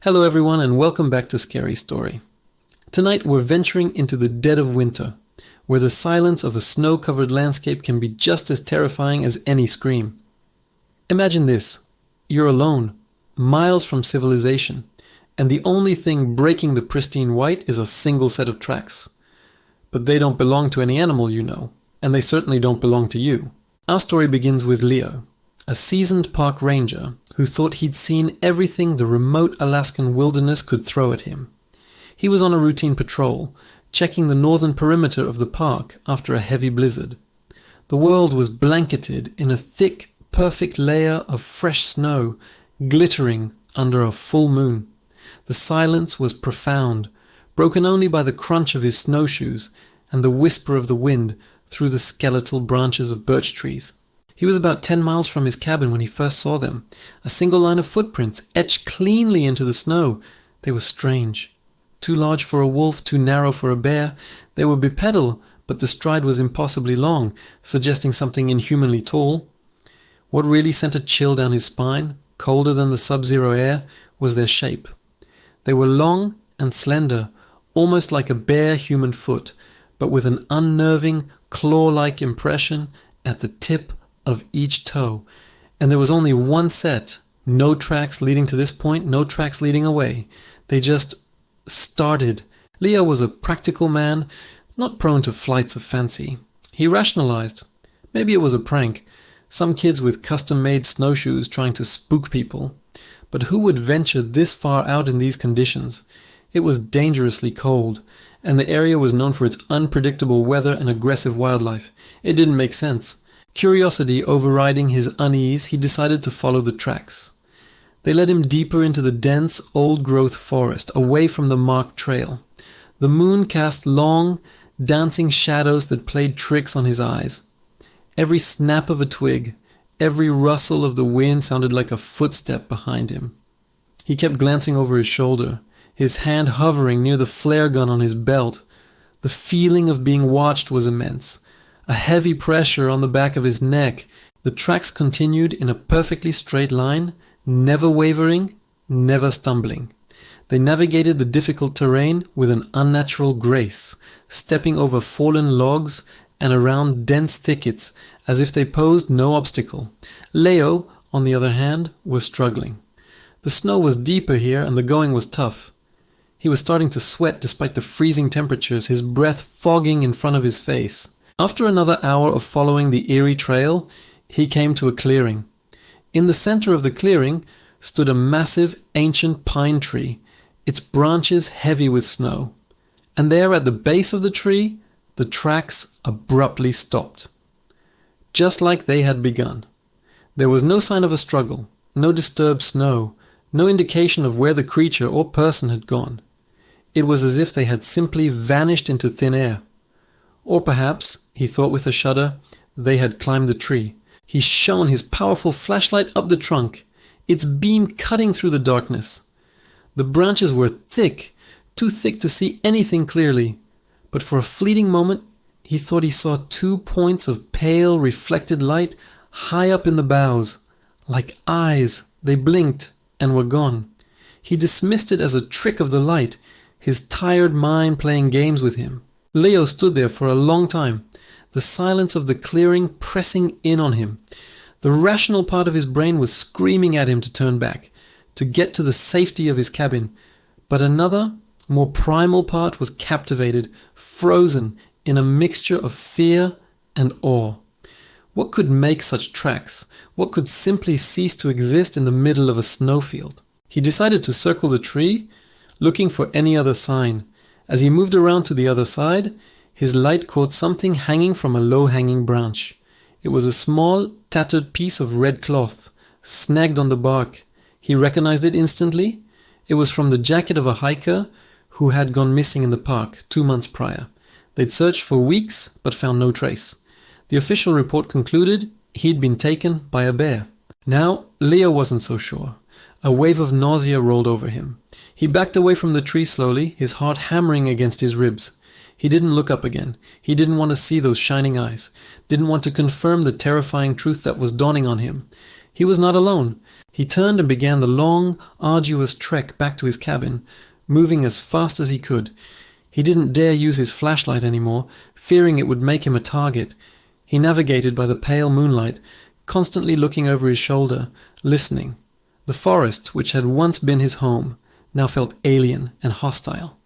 Hello everyone and welcome back to Scary Story. Tonight we're venturing into the dead of winter, where the silence of a snow-covered landscape can be just as terrifying as any scream. Imagine this: you're alone, miles from civilization, and the only thing breaking the pristine white is a single set of tracks. But they don't belong to any animal you know, and they certainly don't belong to you. Our story begins with Leo, a seasoned park ranger who thought he'd seen everything the remote Alaskan wilderness could throw at him. He was on a routine patrol, checking the northern perimeter of the park after a heavy blizzard. The world was blanketed in a thick, perfect layer of fresh snow, glittering under a full moon. The silence was profound, broken only by the crunch of his snowshoes and the whisper of the wind through the skeletal branches of birch trees. He was about 10 miles from his cabin when he first saw them, a single line of footprints etched cleanly into the snow. They were strange. Too large for a wolf, too narrow for a bear. They were bipedal, but the stride was impossibly long, suggesting something inhumanly tall. What really sent a chill down his spine, colder than the sub-zero air, was their shape. They were long and slender, almost like a bare human foot, but with an unnerving, claw-like impression at the tip of each toe. And there was only one set. No tracks leading to this point, no tracks leading away. They just started. Leo was a practical man, not prone to flights of fancy. He rationalized. Maybe it was a prank. Some kids with custom-made snowshoes trying to spook people. But who would venture this far out in these conditions? It was dangerously cold, and the area was known for its unpredictable weather and aggressive wildlife. It didn't make sense. Curiosity overriding his unease, he decided to follow the tracks. They led him deeper into the dense, old-growth forest, away from the marked trail. The moon cast long, dancing shadows that played tricks on his eyes. Every snap of a twig, every rustle of the wind sounded like a footstep behind him. He kept glancing over his shoulder, his hand hovering near the flare gun on his belt. The feeling of being watched was immense. A heavy pressure on the back of his neck. The tracks continued in a perfectly straight line, never wavering, never stumbling. They navigated the difficult terrain with an unnatural grace, stepping over fallen logs and around dense thickets as if they posed no obstacle. Leo, on the other hand, was struggling. The snow was deeper here and the going was tough. He was starting to sweat despite the freezing temperatures, his breath fogging in front of his face. After another hour of following the eerie trail, he came to a clearing. In the center of the clearing stood a massive ancient pine tree, its branches heavy with snow. And there at the base of the tree, the tracks abruptly stopped. Just like they had begun. There was no sign of a struggle, no disturbed snow, no indication of where the creature or person had gone. It was as if they had simply vanished into thin air. Or perhaps, he thought with a shudder, they had climbed the tree. He shone his powerful flashlight up the trunk, its beam cutting through the darkness. The branches were thick, too thick to see anything clearly, but for a fleeting moment he thought he saw 2 points of pale, reflected light high up in the boughs. Like eyes, they blinked and were gone. He dismissed it as a trick of the light, his tired mind playing games with him. Leo stood there for a long time, the silence of the clearing pressing in on him. The rational part of his brain was screaming at him to turn back, to get to the safety of his cabin. But another, more primal part was captivated, frozen in a mixture of fear and awe. What could make such tracks? What could simply cease to exist in the middle of a snowfield? He decided to circle the tree, looking for any other sign. As he moved around to the other side, his light caught something hanging from a low-hanging branch. It was a small, tattered piece of red cloth, snagged on the bark. He recognized it instantly. It was from the jacket of a hiker who had gone missing in the park 2 months prior. They'd searched for weeks, but found no trace. The official report concluded he'd been taken by a bear. Now, Leo wasn't so sure. A wave of nausea rolled over him. He backed away from the tree slowly, his heart hammering against his ribs. He didn't look up again. He didn't want to see those shining eyes. Didn't want to confirm the terrifying truth that was dawning on him. He was not alone. He turned and began the long, arduous trek back to his cabin, moving as fast as he could. He didn't dare use his flashlight anymore, fearing it would make him a target. He navigated by the pale moonlight, constantly looking over his shoulder, listening. The forest, which had once been his home, now felt alien and hostile.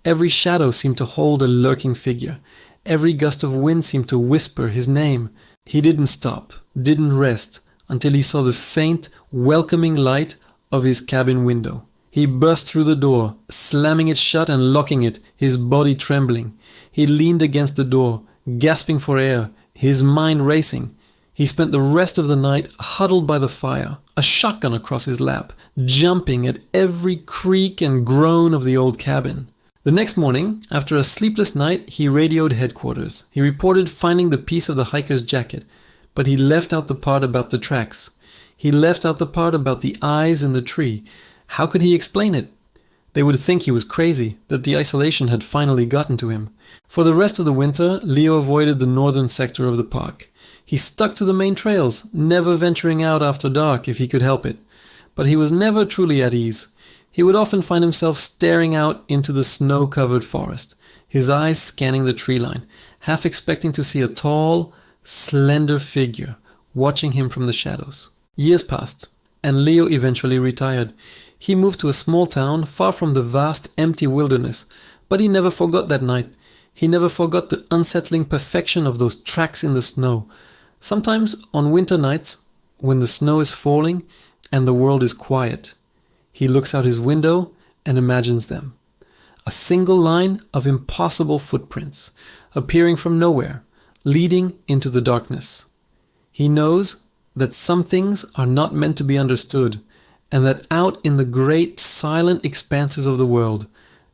Every shadow seemed to hold a lurking figure. Every gust of wind seemed to whisper his name. He didn't stop, didn't rest, until he saw the faint, welcoming light of his cabin window. He burst through the door, slamming it shut and locking it, his body trembling. He leaned against the door, gasping for air, his mind racing. He spent the rest of the night huddled by the fire, a shotgun across his lap, jumping at every creak and groan of the old cabin. The next morning, after a sleepless night, he radioed headquarters. He reported finding the piece of the hiker's jacket, but he left out the part about the tracks. He left out the part about the eyes in the tree. How could he explain it? They would think he was crazy, that the isolation had finally gotten to him. For the rest of the winter, Leo avoided the northern sector of the park. He stuck to the main trails, never venturing out after dark if he could help it. But he was never truly at ease. He would often find himself staring out into the snow-covered forest, his eyes scanning the tree line, half expecting to see a tall, slender figure watching him from the shadows. Years passed, and Leo eventually retired. He moved to a small town far from the vast, empty wilderness, but he never forgot that night. He never forgot the unsettling perfection of those tracks in the snow. Sometimes on winter nights, when the snow is falling and the world is quiet, he looks out his window and imagines them. A single line of impossible footprints, appearing from nowhere, leading into the darkness. He knows that some things are not meant to be understood, and that out in the great silent expanses of the world,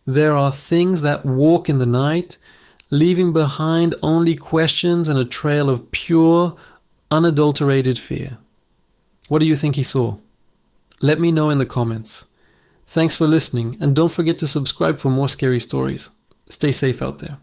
there are things that walk in the night, leaving behind only questions and a trail of pure, unadulterated fear. What do you think he saw? Let me know in the comments. Thanks for listening, and don't forget to subscribe for more scary stories. Stay safe out there.